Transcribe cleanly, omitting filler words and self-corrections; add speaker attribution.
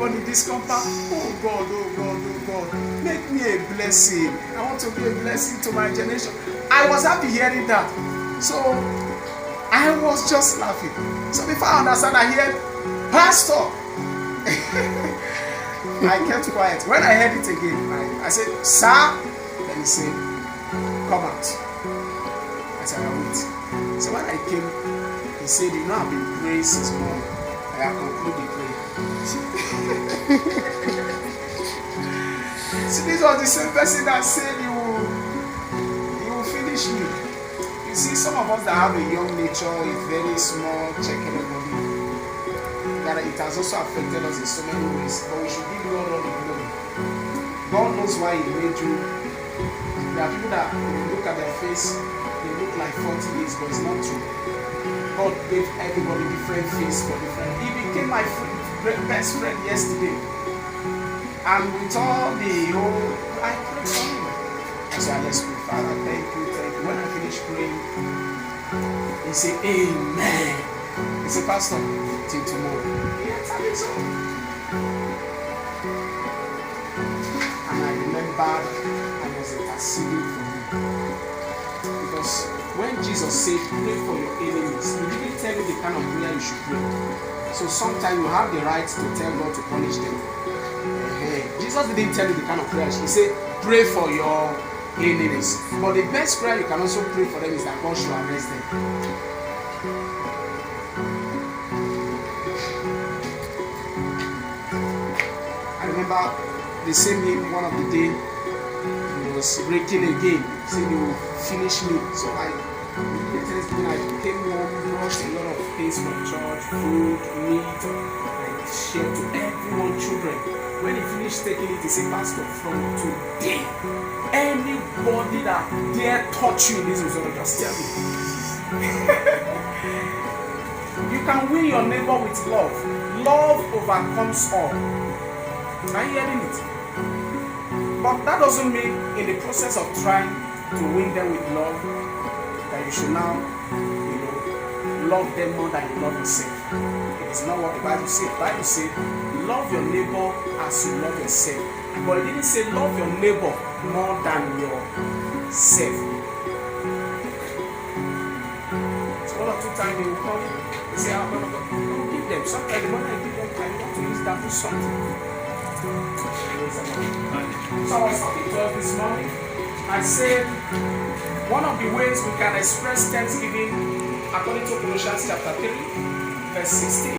Speaker 1: everybody in this compound. Oh God, oh God, oh God, make me a blessing. I want to be a blessing to my generation. I was happy hearing that. So I was just laughing. So before I understand, I heard, Pastor. I kept quiet. When I heard it again, I said, sir. Then he said, come out. I said, I wait. So when I came, he said, you know, I've been praying since morning. I have concluded the prayer. So this was the same person that said he will finish me. You see, some of us that have a young nature, a very small, check-in body, that it has also affected us in so many ways. But we should give God all the glory. God knows why He made you. There are people that, when you look at their face, they look like 40 years, but it's not true. God gave everybody different face for different. He became my best friend yesterday. And with all the whole, I prayed for him. I said, let's pray, Father, thank you, thank you. When I finished praying, he said, amen. He said, Pastor, till tomorrow. Yes, I think so. And I remembered I was interceding for him. Because when Jesus said, pray for your enemies, he didn't tell you the kind of prayer you should pray. So sometimes you have the right to tell God to punish them. Jesus didn't tell you the kind of prayer. He said, pray for your enemies. But the best prayer you can also pray for them is that God should arrest them. I remember the same day, one of the day, he was breaking again. He said, you will finish me. So I came home, brought a lot of things from church, food, meat, and shared to everyone, children. When he finished taking it, he said, Pastor, from today, anybody that dare touch you in this resort, just tell me. You can win your neighbor with love. Love overcomes all. Are you hearing it? But that doesn't mean in the process of trying to win them with love, that you should now, love them more than you love yourself. It is not what the Bible says. The Bible says, love your neighbor as you love yourself. But it didn't say love your neighbor more than yourself. So one or two times they will come and say, I'm going to give them. Sometimes when I give them, I want to use that to something. So I was talking to us this morning. I said, one of the ways we can express thanksgiving according to Colossians chapter 3, verse 16.